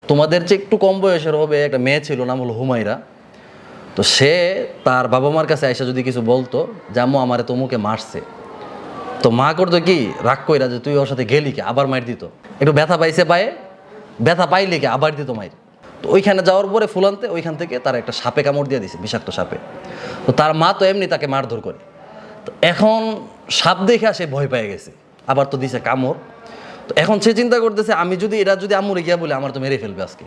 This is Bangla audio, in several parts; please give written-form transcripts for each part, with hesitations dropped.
তোমাদের যে একটু কম বয়সের হবে একটা মেয়ে ছিল, নাম হলো হুমায়রা। তো সে তার বাবা মার কাছে আইসা যদি কিছু বলতো যে আম্মু আমারে তমুকে মারছে, তো মা করতো কি রাগ কইরা যে তুই ওর সাথে গেলি কে, আবার মার দিত। একটু ব্যথা পাইছে পায়ে, ব্যথা পাইলে কি আবার দিত মাইর। তো ওইখানে যাওয়ার পরে ফুলান্তে ওইখান থেকে তার একটা সাপে কামড় দিয়ে দিছে, বিষাক্ত সাপে। তো তার মা তো এমনি তাকে মারধর করে। তো এখন সাপ দেখে সে ভয় পেয়ে গেছে, আবার তো দিছে কামড়। তো এখন সে চিন্তা করতেছে আমি যদি এরা যদি আম্মুরে গিয়া বলে আমার তো মেরে ফেলবে আজকে।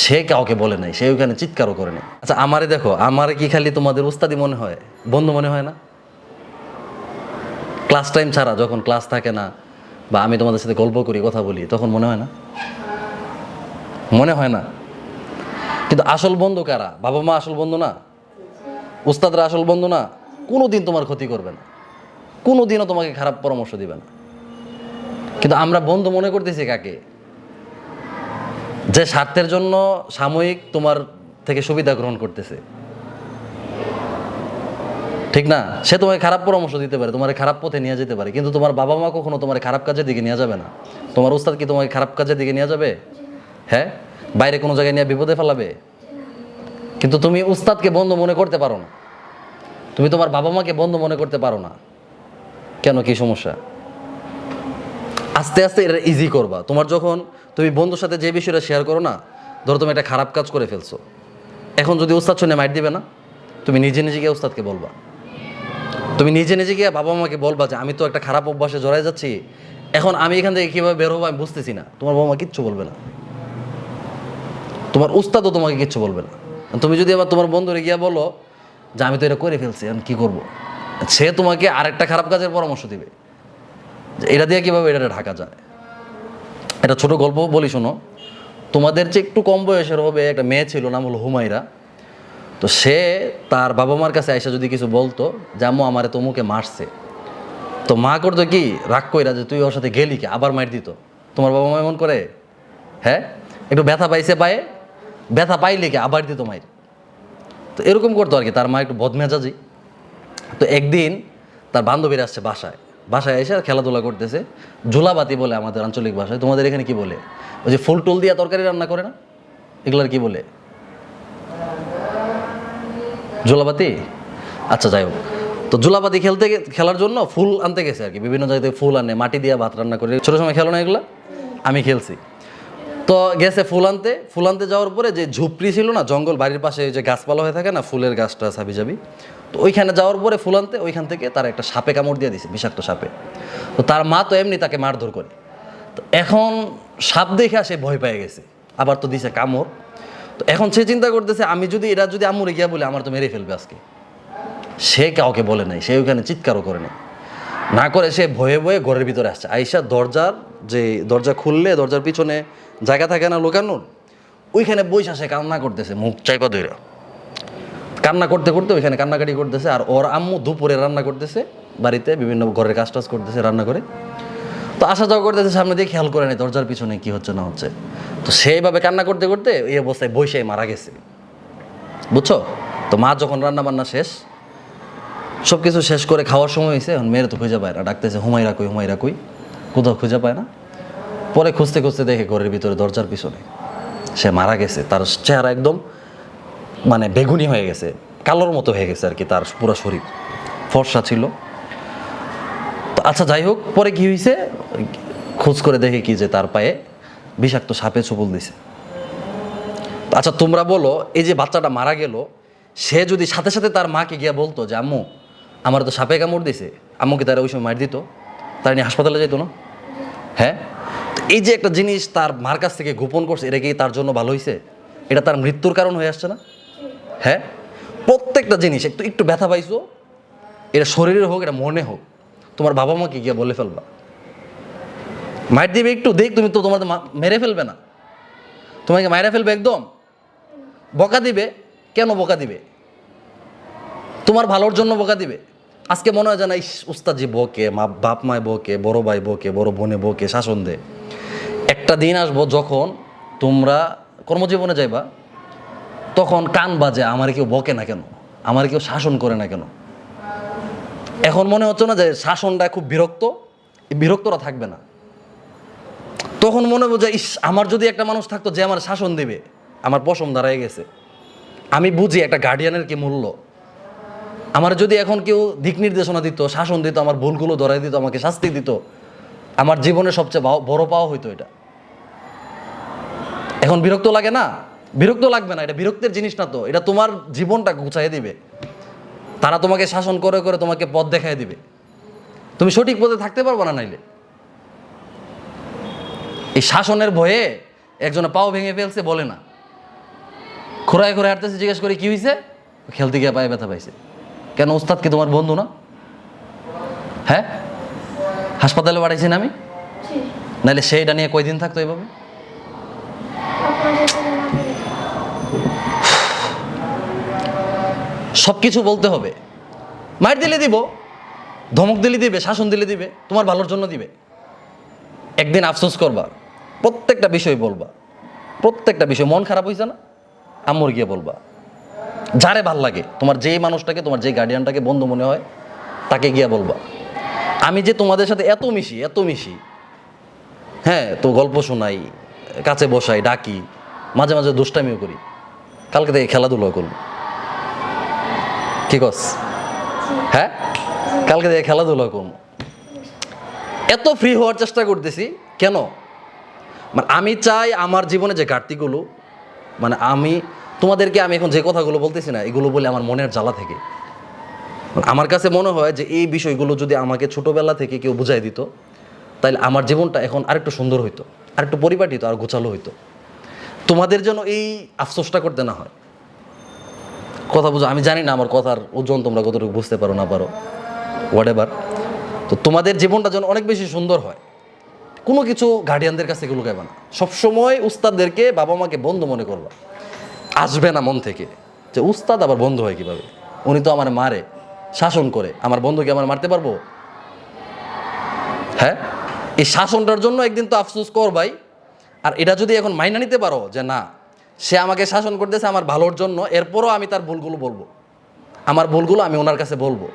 সে কাউকে বলে নাই, সে ওইখানে চিৎকারও করে নাই। আচ্ছা আমারে দেখো, আমারে কি খালি তোমাদের উস্তাদি মনে হয়, বন্ধু মনে হয় না? ক্লাস টাইম ছাড়া যখন ক্লাস থাকে না বা আমি তোমাদের সাথে গল্প করি কথা বলি তখন মনে হয় না? মনে হয় না? কিন্তু আসল বন্ধু কারা? বাবা মা আসল বন্ধু না? উস্তাদরা আসল বন্ধু না? কোনো দিন তোমার ক্ষতি করবে না, কোনো দিনও তোমাকে খারাপ পরামর্শ দিবে না। কিন্তু আমরা বন্ধু মনে করতেছি কাকে? যে স্বার্থের জন্য সাময়িক তোমার থেকে সুবিধা গ্রহণ করতেছে, ঠিক না? সে তোমাকে খারাপ পরামর্শ দিতে পারে, তোমার খারাপ পথে নিয়ে যেতে পারে, কিন্তু তোমার বাবা মা কখনো তোমার খারাপ কাজের দিকে নিয়ে যাবে না। তোমার উস্তাদ কি তোমাকে খারাপ কাজের দিকে নিয়ে যাবে? হ্যাঁ, বাইরে কোনো জায়গায় নিয়ে বিপদে ফেলাবে। কিন্তু তুমি উস্তাদকে বন্ধু মনে করতে পারো না, তুমি তোমার বাবা মাকে বন্ধু মনে করতে পারো না। কেন, কি সমস্যা? আস্তে আস্তে এটা ইজি করবা। তোমার যখন তুমি বন্ধুর সাথে যে বিষয়টা শেয়ার করো না, ধরো তুমি একটা খারাপ কাজ করে ফেলছো, এখন যদি উস্তাদ শুনে মাইট দিবে না, তুমি নিজে নিজে গিয়ে উস্তাদকে বলবা, তুমি নিজে নিজে গিয়ে বাবা মাকে বলবা যে আমি তো একটা খারাপ অভ্যাসে জড়াই যাচ্ছি, এখন আমি এখান থেকে কীভাবে বের হবো আমি বুঝতেছি না। তোমার বাবা মা কিচ্ছু বলবে না, তোমার উস্তাদও তোমাকে কিচ্ছু বলবে না। তুমি যদি আবার তোমার বন্ধুরে গিয়া বলো যে আমি তো এটা করে ফেলছি, এখন কী করবো, সে তোমাকে আরেকটা খারাপ কাজের পরামর্শ দিবে যে এটা দিয়ে কীভাবে এটা ঢাকা যায়। একটা ছোট গল্প বলি শোনো। তোমাদের যে একটু কম বয়সের হবে একটা মেয়ে ছিল, নাম হলো হুমায়রা। তো সে তার বাবা মার কাছে আইসা যদি কিছু বলতো যে আম্মু আমারে তমুকে মারছে, তো মা করতো কি রাগ কইরা যে তুই ওর সাথে গেলি কে, আবার মার দিত। তোমার বাবা মা এমন করে? হ্যাঁ, একটু ব্যথা পাইছে পায়ে, ব্যথা পাইলে কি আবার দিত মাইর। তো এরকম করতো আর কি, তার মা একটু বদমেজাজি। তো একদিন তার বান্ধবীরা আসছে বাসায়, বাসায় এসে খেলাধুলা করতেছে। ঝোলাবাতি বলে আমাদের আঞ্চলিক ভাষায়, তোমাদের এখানে কি বলে? ওই যে ফুল টুল দিয়া তরকারি রান্না করে না, এগুলার কি বলে? ঝোলাবাতি? আচ্ছা যাই হোক। তো ঝোলাবাতি খেলার জন্য ফুল আনতে গেছে আর কি, বিভিন্ন জায়গা থেকে ফুল আনে, মাটি দিয়ে ভাত রান্না করে। ছোটো সময় খেলো না এগুলা? আমি খেলছি। তো গেছে ফুল আনতে, ফুল আনতে যাওয়ার পরে যে ঝুপড়ি ছিল না, জঙ্গল, বাড়ির পাশে যে গাছপালা হয়ে থাকে না, ফুলের গাছটা সাবি যাবি, তো ওইখানে যাওয়ার পরে ফুল আনতে ওইখান থেকে তার একটা সাপে কামড় দিয়ে দিছে, বিষাক্ত সাপে। তো তার মা তো এমনি তাকে মারধর করে। তো এখন সাপ দেখে সে ভয় পেয়ে গেছে, আবার তো দিছে কামড়। তো এখন সে চিন্তা করতেছে আমি যদি এরা যদি আম্মুরে গিয়া বলে আমার তো মেরে ফেলবে আজকে। সে কাউকে বলে নাই, সে ওইখানে চিৎকারও করে নাই। না করে সে ভয়ে ভয়ে ঘরের ভিতরে আসছে, আইসা দরজার যে দরজা খুললে দরজার পিছনে জায়গা থাকে না লুকানোর, ওইখানে বইসা সে কান্না করতেছে, মুখ চাইপা ধইরা কান্না করতে করতে ওইখানে কান্নাকাটি করতেছে। আর ওর আম্মু দুপুরে রান্না করতেছে, বাড়িতে বিভিন্ন ঘরের কাজ টাজ করতেছে, রান্না করে। তো আসা যাওয়া করতেছে, সামনে দিয়ে খেয়াল করে নেই দরজার পিছনে কি হচ্ছে না হচ্ছে। তো সেইভাবে কান্না করতে করতে এই অবস্থায় বইসাই মারা গেছে, বুঝছো? তো মা যখন রান্না বান্না শেষ, সব কিছু শেষ করে খাওয়ার সময় হয়েছে, এখন মেয়ের তো খুঁজে পায় না, ডাকতেছে হুমায়রা কই, হুমায়রা কই, কোথাও খুঁজে পায় না। পরে খুঁজতে খুঁজতে দেখে ঘরের ভিতরে দরজার পিছনে সে মারা গেছে। তার চেহারা একদম মানে বেগুনি হয়ে গেছে, কালোর মতো হয়ে গেছে আর কি, তার পুরো শরীর ফর্সা ছিল। তো আচ্ছা যাই হোক, পরে কি হয়েছে খোঁজ করে দেখে কি যে তার পায়ে বিষাক্ত সাপে ছোবল দিছে। আচ্ছা তোমরা বলো, এই যে বাচ্চাটা মারা গেল, সে যদি সাথে সাথে তার মাকে গিয়ে বলতো যে আম্মু আমার তো সাপে কামড় দিছে, আম্মুকে তারা ওই সময় মার দিত, তার নিয়ে হাসপাতালে যেত না? হ্যাঁ, এই যে একটা জিনিস তার মার কাছ থেকে গোপন করছে, এটা কি তার জন্য ভালো হয়েছে? এটা তার মৃত্যুর কারণ হয়ে আসছে না? হ্যাঁ, প্রত্যেকটা জিনিস একটু একটু ব্যথা পাইছো, এটা শরীরে হোক এটা মনে হোক, তোমার বাবা মাকে গিয়ে বলে ফেলবা, মার দিবে একটু দেখ, তুমি তো তোমাদের মেরে ফেলবে না, তোমাকে মাইরা ফেলবে একদম, বকা দিবে। কেন বকা দিবে? তোমার ভালোর জন্য বকা দিবে। আজকে মনে হয় জানা উস্তাদজি বকে, বাপ মায় বকে, বড় ভাই বকে, বড় বোনে বকে, শাসন দে। একটা দিন আসবো যখন তোমরা কর্মজীবনে যাইবা, তখন কান বাজে আমার কেউ বকে না কেন, আমার কেউ শাসন করে না কেন। এখন মনে হচ্ছে না যে শাসনটা খুব বিরক্ত? এই বিরক্তরা থাকবে না। তখন মনে বোঝা, ইস আমার যদি একটা মানুষ থাকতো যে আমার শাসন দিবে, আমার পশম দাঁড়ায় গেছে। আমি বুঝি একটা গার্ডিয়ানের কি মূল্য। আমার যদি এখন কেউ দিক নির্দেশনা দিত, শাসন দিত, আমার ভুলগুলো ধরাই দিত, আমাকে শাস্তি দিত, আমার জীবনের সবচেয়ে বড় পাওয়া হইতো এটা। এখন বিরক্ত লাগে না? বিরক্ত লাগবে না, এটা বিরক্তের জিনিস না তো, এটা তোমার জীবনটা গুছাই দিবে। তারা তোমাকে শাসন করে করে তোমাকে পথ দেখাই দিবে, তুমি সঠিক পথে থাকতে পারবে না নাইলে। এই শাসনের ভয়ে একজনে পাও ভেঙে ফেলছে বলে না, খোঁড়ায় খোঁড়ায় হাঁটতেছে, জিজ্ঞেস করে কি হয়েছে, খেলতে গিয়ে পায়ে ব্যথা পাইছে। কেন, উস্তাদ কি তোমার বন্ধু না? হ্যাঁ, হাসপাতালে পাঠাইছি না আমি, নাহলে সেইটা নিয়ে কয়দিন থাকতো এইভাবে? সব কিছু বলতে হবে। মার দিলে দিব, ধমক দিলে দিবে, শাসন দিলে দিবে, তোমার ভালোর জন্য দিবে। একদিন আফসোস করবা, প্রত্যেকটা বিষয় বলবা, প্রত্যেকটা বিষয়। মন খারাপ হয়েছে না, আম্মুর গিয়ে বলবা। যারে ভাল লাগে, তোমার যেই মানুষটাকে, তোমার যেই গার্ডিয়ানটাকে বন্ধু মনে হয়, তাকে গিয়া বলবা। আমি যে তোমাদের সাথে এত মিশি, এত মিশি, হ্যাঁ, তো গল্প শোনাই, কাছে বসাই, ডাকি, মাঝে মাঝে দুষ্টামিও করি, কালকে থেকে খেলাধুলো করবো। কি কস? হ্যাঁ, কালকে থেকে খেলাধুলা করবো। এত ফ্রি হওয়ার চেষ্টা করতেছি কেন? মানে আমি চাই আমার জীবনে যে ঘাটতিগুলো, মানে আমি তোমাদেরকে, আমি এখন যে কথাগুলো বলতেছি না, এগুলো বলে আমার মনের জ্বালা থেকে। আমার কাছে মনে হয় যে এই বিষয়গুলো যদি আমাকে ছোটবেলা থেকে কেউ বুঝাই দিত, তাহলে আমার জীবনটা এখন আরেকটু সুন্দর হইতো, আরেকটু পরিপাটিত, আর গোছালো হইতো। তোমাদের যেন এই আফসোসটা করতে না হয়। কথা বুঝো, আমি জানি না আমার কথার ওজন তোমরা কতটুকু বুঝতে পারো না পারো, হোয়াট এভার। তো তোমাদের জীবনটা যেন অনেক বেশি সুন্দর হয়। কোনো কিছু গার্ডিয়ানদের কাছ থেকে লুকাইবে না। সবসময় উস্তাদদেরকে, বাবা মাকে বন্ধু মনে করবা। আসবে না মন থেকে যে উস্তাদ আবার বন্ধু হয় কীভাবে, উনি তো আমার মারে, শাসন করে, আমার বন্ধুকে আমার মারতে পারবো? হ্যাঁ, এই শাসনটার জন্য একদিন তো আফসোস করবাই। আর এটা যদি এখন মাইনা নিতে পারো যে না, সে আমাকে শাসন করতেছে আমার ভালোর জন্য, এরপরও আমি তার ভুলগুলো বলবো, আমার ভুলগুলো আমি ওনার কাছে বলবো,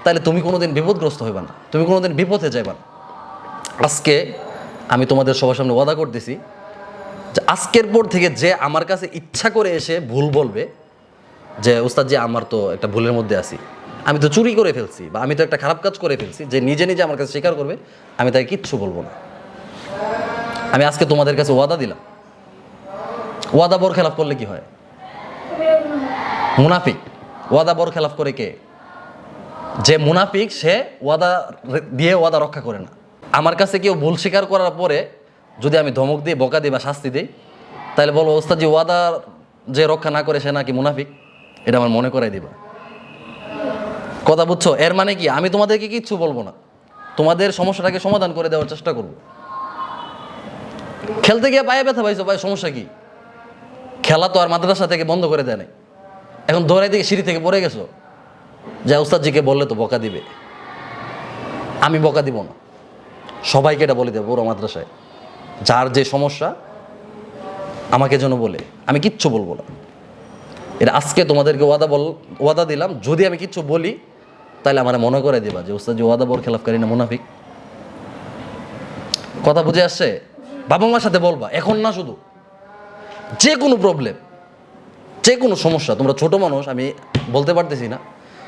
তাহলে তুমি কোনোদিন বিপদগ্রস্ত হইবা না, তুমি কোনোদিন বিপদে যাইবা না। আজকে আমি তোমাদের সবার সামনে ওয়াদা করতেছি যে আজকের পর থেকে যে আমার কাছে ইচ্ছা করে এসে ভুল বলবে, যে উস্তাদ জি আমার তো একটা ভুলের মধ্যে আছি, আমি তো চুরি করে ফেলছি, বা আমি তো একটা খারাপ কাজ করে ফেলছি, যে নিজে নিজে আমার কাছে স্বীকার করবে, আমি তাকে কিচ্ছু বলবো না। আমি আজকে তোমাদের কাছে ওয়াদা দিলাম। ওয়াদা বর খেলাফ করলে কি হয়? মুনাফিক। ওয়াদা বর খেলাফ করে কে? যে মুনাফিক, সে ওয়াদা দিয়ে ওয়াদা রক্ষা করে না। আমার কাছে কেউ ভুল স্বীকার করার পরে যদি আমি ধমক দিই, বকা দিই বা শাস্তি দিই, তাহলে বলো ওস্তাদ জি ওয়াদা যে রক্ষা না করে সে নাকি মুনাফিক। এটা আমার মনে করাই দিবা। কথা বুঝছো? এর মানে কি, আমি তোমাদেরকে কিচ্ছু বলবো না, তোমাদের সমস্যাটাকে সমাধান করে দেওয়ার চেষ্টা করব। খেলতে গিয়ে পায়ে ব্যথা পাইছো, ভাই সমস্যা কি? খেলা তো আর মাদ্রাসা থেকে বন্ধ করে দেয় নাই। এখন দৌড়াই থেকে সিঁড়ি থেকে পড়ে গেছো, যে উস্তাদজিকে বললে তো বকা দিবে। আমি বকা দিব না, সবাইকে এটা বলে দেবো পুরো মাদ্রাসায়, যার যে সমস্যা আমাকে যেন বলে, আমি কিচ্ছু বলবো না। এটা আজকে তোমাদেরকে ওয়াদা দিলাম। যদি আমি কিচ্ছু বলি, তাহলে আমার মনে করে দিবা যে উস্তাদ জি ওয়াদা বর খেলাফকারী না মুনাফিক। কথা বুঝে আসছে? বাবা মার সাথে বলবা, এখন না, শুধু যে কোনো প্রবলেম, যে কোনো সমস্যা, তোমরা ছোট মানুষ, আমি বলতে পারতেছি না,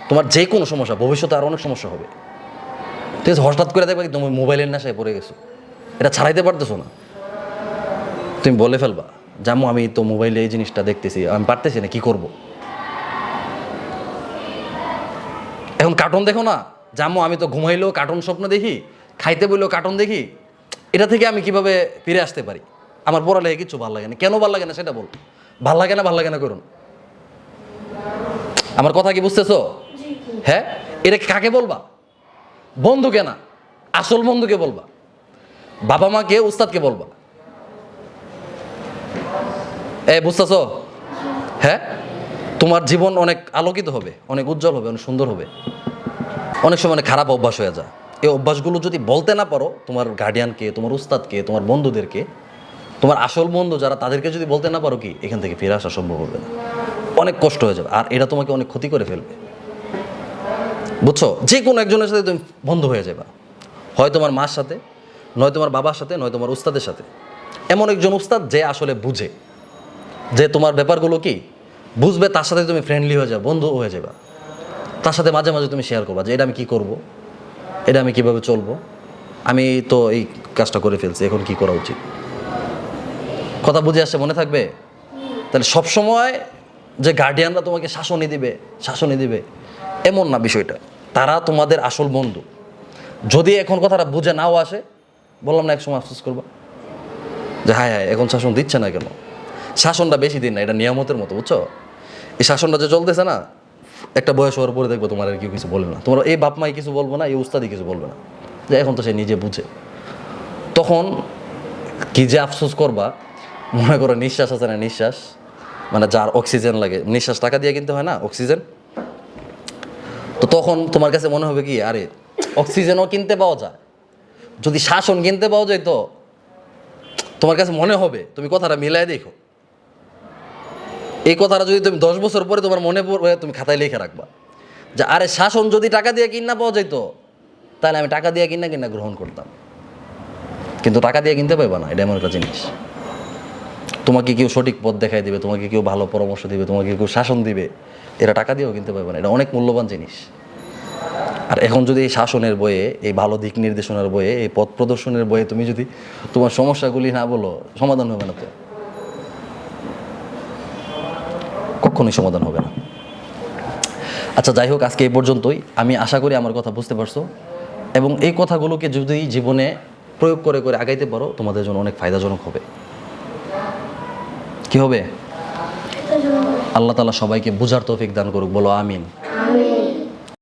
তোমার যে কোনো সমস্যা, ভবিষ্যতে আর অনেক সমস্যা হবে, ঠিক আছে? হঠাৎ করে দেখবা তুমি মোবাইলের নেশায় পড়ে গেছো, এটা ছাড়াইতে পারতেছো না, তুমি বলে ফেলবা জামু আমি তো মোবাইলে এই জিনিসটা দেখতেছি, আমি পারতেছি না, কি করব? এখন কার্টুন দেখো না, জামু আমি তো ঘুমাইলেও কার্টুন স্বপ্ন দেখি, খাইতে বললেও কার্টুন দেখি, এটা থেকে আমি কিভাবে ফিরে আসতে পারি? আমার পড়ালেখা কিছু ভালো লাগে না, কেন ভালো লাগে না সেটা বল। ভাল লাগে না করুন। আমার কথা কি বুঝতেছো? হ্যাঁ, এটা কাকে বলবা? বন্ধুকে না, আসল বন্ধুকে বলবা, বাবা মাকে, উস্তাদকে বলবা। বুঝতেছো? হ্যাঁ, তোমার জীবন অনেক আলোকিত হবে, অনেক উজ্জ্বল হবে, অনেক সুন্দর হবে। অনেক সময় অনেক খারাপ অভ্যাস হয়ে যায়। এই অভ্যাসগুলো যদি বলতে না পারো তোমার গার্ডিয়ানকে, তোমার উস্তাদকে, তোমার বন্ধুদেরকে, তোমার আসল বন্ধু যারা, তাদেরকে যদি বলতে না পারো, কি এখান থেকে ফিরে আসা সম্ভব হবে না, অনেক কষ্ট হয়ে যাবে, আর এটা তোমাকে অনেক ক্ষতি করে ফেলবে। বুঝছো? যে কোনো একজনের সাথে তুমি বন্ধু হয়ে যাবে, হয় তোমার মার সাথে, নয় তোমার বাবার সাথে, নয় তোমার উস্তাদের সাথে। এমন একজন উস্তাদ যে আসলে বুঝে, যে তোমার ব্যাপারগুলো কি বুঝবে, তার সাথে তুমি ফ্রেন্ডলি হয়ে যাবে, বন্ধু হয়ে যাবে, তার সাথে মাঝে মাঝে তুমি শেয়ার করবা যে এটা আমি কি করব, এটা আমি কিভাবে চলবো, আমি তো এই কাজটা করে ফেলছি, এখন কি করা উচিত। কথা বুঝে আসছে, মনে থাকবে? তাহলে সবসময় যে গার্ডিয়ানরা তোমাকে শাসনই দিবে এমন না বিষয়টা। তারা তোমাদের আসল বন্ধু। যদি এখন কথাটা বুঝে নাও আসে, বললাম না এক সময় আফসোস করবা যে হায় হায় এখন শাসন দিচ্ছে না কেন। শাসনটা বেশি দিন না, এটা নিয়ামতের মতো, বুঝছো? এই শাসনটা যে চলতেছে না, একটা বয়স হওয়ার পরে দেখবো তোমার আর কেউ কিছু বলবে না, তোমার এই বাপ মাই কিছু বলবো না, এই উস্তাদি কিছু বলবে না, যে এখন তো সে নিজে বুঝে। তখন কি যে আফসোস করবা, মনে করো নিঃশ্বাস আছে না, নিঃশ্বাস মানে যার অক্সিজেন লাগে, নিঃশ্বাস টাকা দিয়ে কিনতে হয় না অক্সিজেন, তো তখন তোমার কাছে মনে হবে কি আরে অক্সিজেনও কিনতে পাওয়া যায়, যদি শাসন কিনতে পাওয়া যায় তো তোমার কাছে মনে হবে, তুমি কথাটা মিলাই দেখো, এই কথাটা যদি তুমি 10 বছর পরে তোমার মনে পড়বে, তুমি খাতায় লিখে রাখবা যে আরে শাসন যদি টাকা দিয়ে কিনা পাওয়া যেত তাহলে আমি টাকা দিয়ে কিনা গ্রহণ করতাম, কিন্তু টাকা দিয়ে কিনতে পারবা না। এটা এমন একটা জিনিস, তোমাকে কেউ সঠিক পথ দেখাই দিবে, তোমাকে কেউ ভালো পরামর্শ দিবে, তোমাকে কেউ শাসন দিবে, এটা টাকা দিয়েও কিনতে পারবে না। এটা অনেক মূল্যবান জিনিস। আর এখন যদি এই শাসনের বইয়ে, এই ভালো দিক নির্দেশনার বইয়ে, এই পথ প্রদর্শনের বইয়ে তুমি যদি তোমার সমস্যাগুলি না বলো, সমাধান হবে না, তো কখনোই সমাধান হবে না। আচ্ছা যাই হোক, আজকে এই পর্যন্তই। আমি আশা করি আমার কথা বুঝতে পারছো, এবং এই কথাগুলোকে যদি জীবনে প্রয়োগ করে করে আগাইতে পারো, তোমাদের জন্য অনেক ফায়দাজনক হবে। কি হবে? আল্লাহ তাআলা সবাইকে বুঝার তৌফিক দান করুক, বলো আমিন।